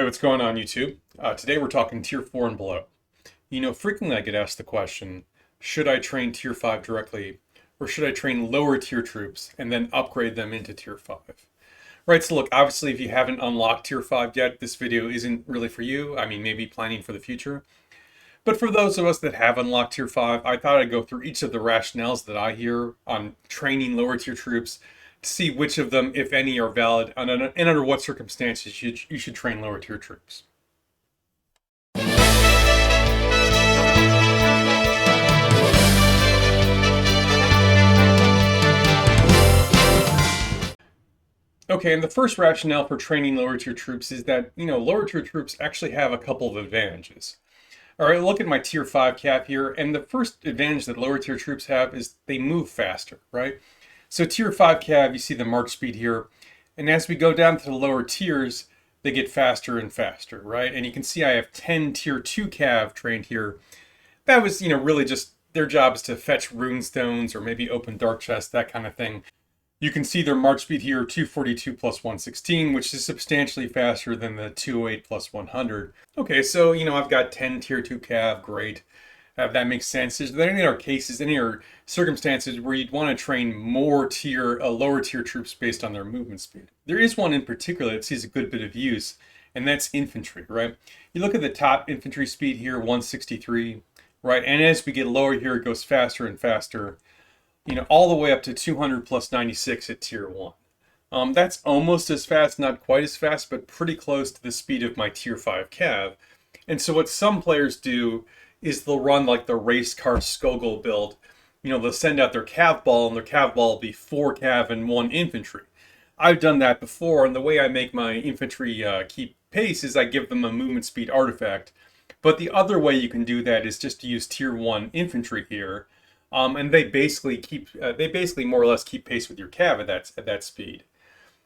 Hey, what's going on, YouTube? Today we're talking Tier 4 and below. Frequently I get asked the question, should I train Tier 5 directly, or should I train lower tier troops and then upgrade them into Tier 5? Right, so look, obviously if you haven't unlocked Tier 5 yet, this video isn't really for you. I mean, maybe planning for the future. But for those of us that have unlocked Tier 5, I thought I'd go through each of the rationales that I hear on training lower tier troops to see which of them, if any, are valid and under what circumstances you should train lower tier troops. Okay, and the first rationale for training lower tier troops is that, lower tier troops actually have a couple of advantages. All right, look at my Tier 5 cap here, and the first advantage that lower tier troops have is they move faster, right? So Tier 5 cav, you see the march speed here, and as we go down to the lower tiers, they get faster and faster, right? And you can see I have 10 Tier 2 cav trained here. That was, really just their job is to fetch rune stones or maybe open dark chests, that kind of thing. You can see their march speed here, 242 plus 116, which is substantially faster than the 208 plus 100. Okay, so, I've got 10 Tier 2 cav, great. That makes sense. Is there any other cases, any other circumstances where you'd want to train more lower tier troops based on their movement speed? There is one in particular that sees a good bit of use, and that's infantry, right? You look at the top infantry speed here, 163, right? And as we get lower here, it goes faster and faster, all the way up to 200 plus 96 at Tier 1. That's almost as fast, not quite as fast, but pretty close to the speed of my Tier 5 cav. And so what some players do is they'll run like the race car Skogul build. They'll send out their cav ball, and their cav ball will be 4 cav and 1 infantry. I've done that before, and the way I make my infantry keep pace is I give them a movement speed artifact. But the other way you can do that is just to use Tier 1 infantry here. And they basically more or less keep pace with your cav at that speed.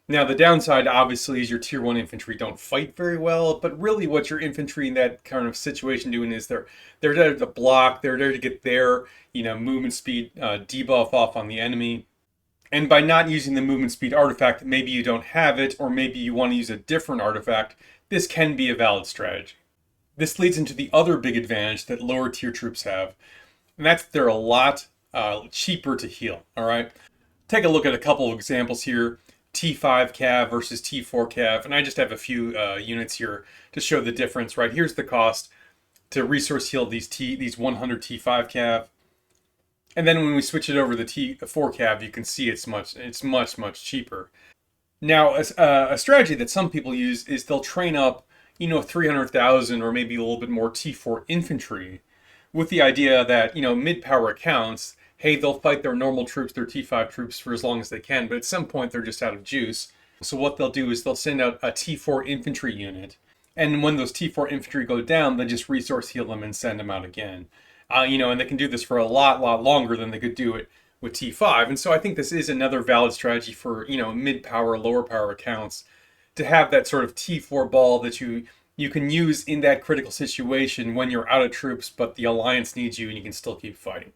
Now, the downside, obviously, is your Tier 1 infantry don't fight very well, but really what your infantry in that kind of situation doing is they're there to block, they're there to get their, movement speed debuff off on the enemy. And by not using the movement speed artifact, maybe you don't have it, or maybe you want to use a different artifact, this can be a valid strategy. This leads into the other big advantage that lower tier troops have, and that's they're a lot cheaper to heal, all right? Take a look at a couple of examples here. T5 cav versus T4 cav, and I just have a few units here to show the difference, right? Here's the cost to resource heal these 100 T5 cav, and then when we switch it over to the T4 cav, you can see it's much cheaper. Now, a strategy that some people use is they'll train up, 300,000 or maybe a little bit more T4 infantry, with the idea that mid-power accounts, hey, they'll fight their normal troops, their T5 troops, for as long as they can, but at some point they're just out of juice. So what they'll do is they'll send out a T4 infantry unit, and when those T4 infantry go down, they just resource heal them and send them out again. And they can do this for a lot longer than they could do it with T5. And so I think this is another valid strategy for, mid-power, lower power accounts, to have that sort of T4 ball that you can use in that critical situation when you're out of troops, but the alliance needs you and you can still keep fighting.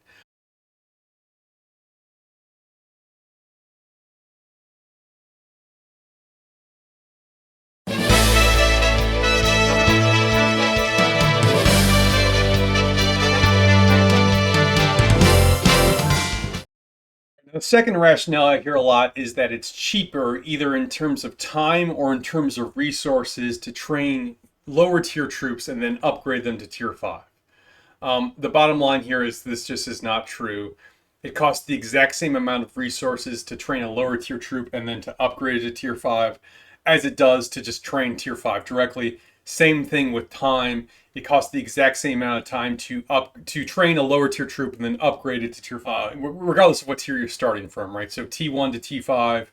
The second rationale I hear a lot is that it's cheaper, either in terms of time or in terms of resources, to train lower tier troops and then upgrade them to Tier 5. The bottom line here is this just is not true. It costs the exact same amount of resources to train a lower tier troop and then to upgrade it to Tier 5 as it does to just train Tier 5 directly. Same thing with time. It costs the exact same amount of time to train a lower tier troop and then upgrade it to Tier 5, regardless of what tier you're starting from, right? So T1 to T5,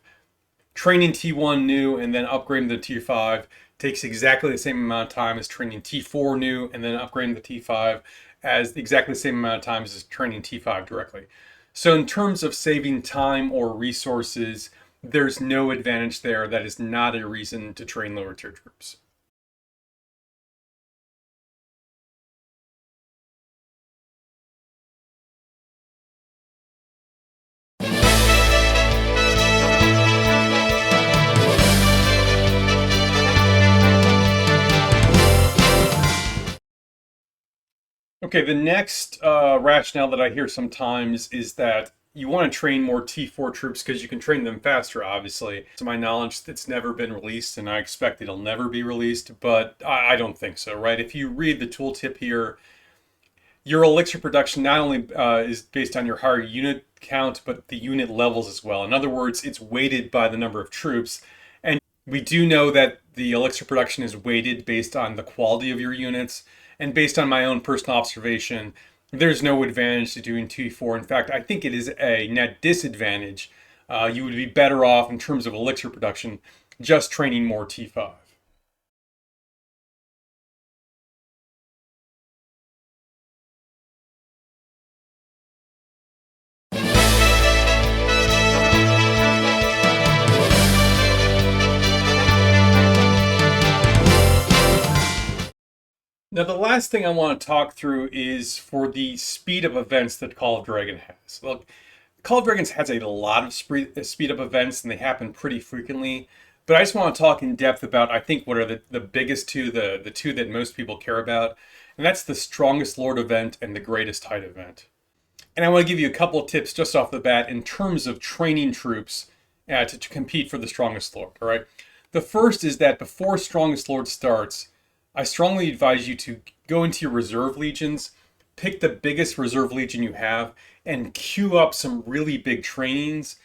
training T1 new and then upgrading to Tier 5 takes exactly the same amount of time as training T4 new and then upgrading to T5, as exactly the same amount of time as training T5 directly. So in terms of saving time or resources, there's no advantage there. That is not a reason to train lower tier troops. Okay, the next rationale that I hear sometimes is that you want to train more T4 troops because you can train them faster, obviously. To my knowledge, it's never been released, and I expect it'll never be released, but I don't think so, right? If you read the tooltip here, your elixir production not only is based on your higher unit count, but the unit levels as well. In other words, it's weighted by the number of troops. And we do know that the elixir production is weighted based on the quality of your units. And based on my own personal observation, there's no advantage to doing T4. In fact, I think it is a net disadvantage. You would be better off in terms of elixir production just training more T5. Now, the last thing I want to talk through is for the speed of events that Call of Dragon has. Look, Call of Dragons has a lot of speed up events, and they happen pretty frequently. But I just want to talk in depth about, I think, what are the biggest two, the two that most people care about. And that's the Strongest Lord event and the Greatest Height event. And I want to give you a couple of tips just off the bat in terms of training troops to compete for the Strongest Lord. All right. The first is that before Strongest Lord starts, I strongly advise you to go into your reserve legions, pick the biggest reserve legion you have, and queue up some really big trainings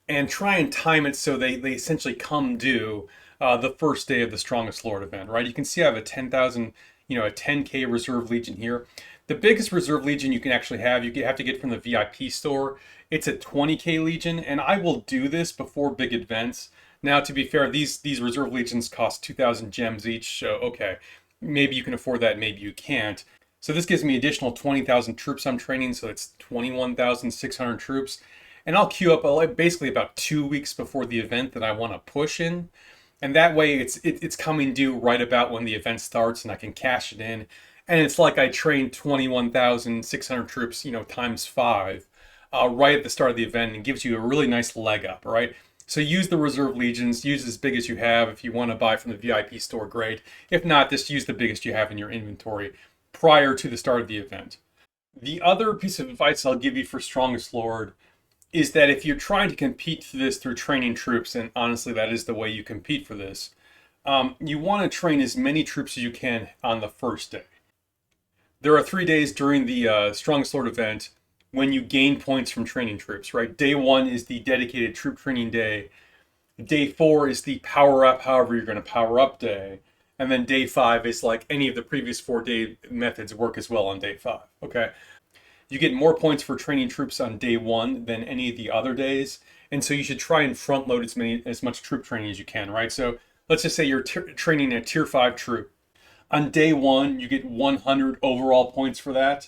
and try and time it so they essentially come due the first day of the Strongest Lord event, right? You can see I have a 10,000, a 10K reserve legion here. The biggest reserve legion you can actually have, you have to get from the VIP store. It's a 20K legion, and I will do this before big events. Now, to be fair, these reserve legions cost 2,000 gems each, so okay, maybe you can afford that, maybe you can't. So this gives me additional 20,000 troops I'm training, so it's 21,600 troops. And I'll queue up basically about 2 weeks before the event that I want to push in. And that way it's coming due right about when the event starts and I can cash it in. And it's like I trained 21,600 troops, times five, right at the start of the event, and gives you a really nice leg up, right? So use the reserve legions, use as big as you have. If you want to buy from the VIP store, great. If not, just use the biggest you have in your inventory prior to the start of the event. The other piece of advice I'll give you for Strongest Lord is that if you're trying to compete for this through training troops, and honestly, that is the way you compete for this, you want to train as many troops as you can on the first day. There are 3 days during the Strongest Lord event when you gain points from training troops, right? Day one is the dedicated troop training day. Day four is the power up, however you're going to power up day. And then day five is like any of the previous 4 day methods work as well on day five, okay? You get more points for training troops on day one than any of the other days. And so you should try and front load as much troop training as you can, right? So let's just say you're training a tier 5 troop. On day one, you get 100 overall points for that.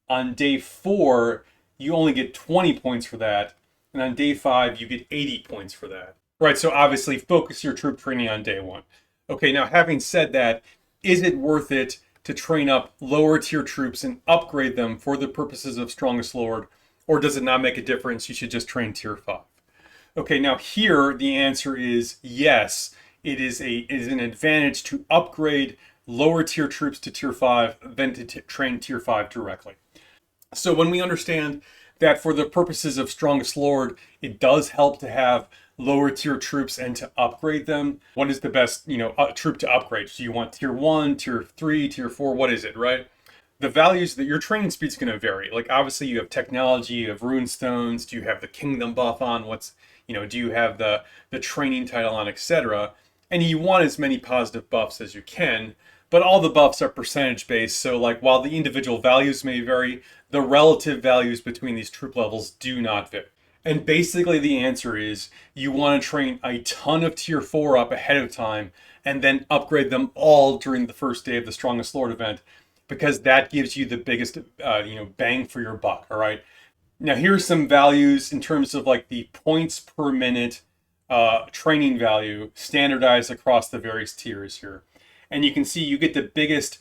On day four, you only get 20 points for that. And on day five, you get 80 points for that. Right, so obviously focus your troop training on day one. Okay, now having said that, is it worth it to train up lower tier troops and upgrade them for the purposes of Strongest Lord? Or does it not make a difference? You should just train tier 5. Okay, now here the answer is yes. It is an advantage to upgrade lower tier troops to tier 5 than to train tier 5 directly. So when we understand that for the purposes of Strongest Lord, it does help to have lower tier troops and to upgrade them. What is the best, troop to upgrade? Do you want tier 1, tier 3, tier 4? What is it, right? The values that your training speed is going to vary. Like obviously you have technology, you have rune stones, do you have the kingdom buff on? Do you have the training title on, etc. And you want as many positive buffs as you can. But all the buffs are percentage based, so like while the individual values may vary, the relative values between these troop levels do not vary. And basically the answer is you want to train a ton of tier 4 up ahead of time and then upgrade them all during the first day of the Strongest Lord event, because that gives you the biggest bang for your buck, all right? Now here's some values in terms of like the points per minute training value standardized across the various tiers here. And you can see you get the biggest,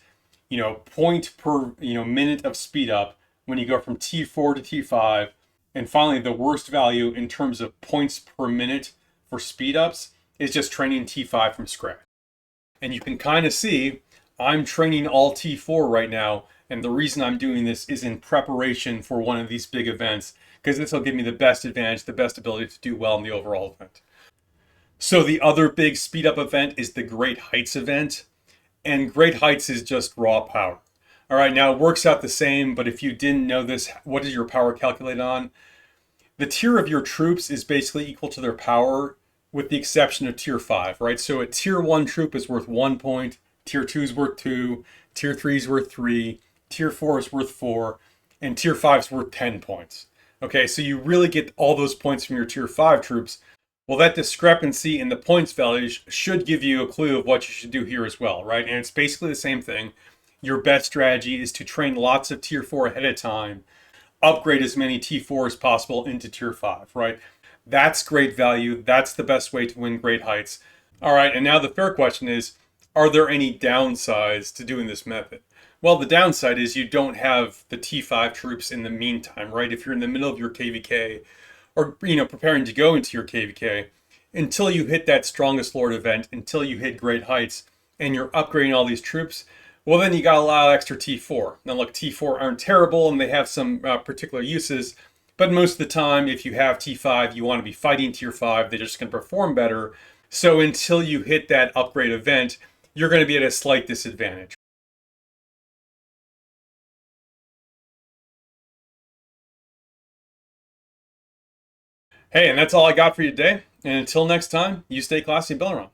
point per, minute of speed up when you go from T4 to T5. And finally, the worst value in terms of points per minute for speed ups is just training T5 from scratch. And you can kind of see I'm training all T4 right now, and the reason I'm doing this is in preparation for one of these big events, because this will give me the best advantage, the best ability to do well in the overall event. So the other big speed up event is the Great Heights event, and Great Heights is just raw power. All right, now it works out the same, but if you didn't know this, what is your power calculated on? The tier of your troops is basically equal to their power, with the exception of tier 5, right? So a tier 1 troop is worth 1 point, tier 2 is worth 2, tier 3 is worth 3, tier 4 is worth 4, and tier 5 is worth 10 points. Okay, so you really get all those points from your tier 5 troops. Well, that discrepancy in the points values should give you a clue of what you should do here as well, right? And it's basically the same thing. Your best strategy is to train lots of tier 4 ahead of time, upgrade as many T4 as possible into tier 5, right? That's great value. That's the best way to win Great Heights. All right, and now the fair question is, are there any downsides to doing this method? Well, the downside is you don't have the T5 troops in the meantime, right? If you're in the middle of your KVK or preparing to go into your KVK, until you hit that strongest lord event, until you hit Great Heights, and you're upgrading all these troops, well, then you got a lot of extra T4. Now, look, T4 aren't terrible, and they have some particular uses, but most of the time, if you have T5, you want to be fighting tier 5. They're just going to perform better. So until you hit that upgrade event, you're going to be at a slight disadvantage. Hey, and that's all I got for you today. And until next time, you stay classy, Belleron.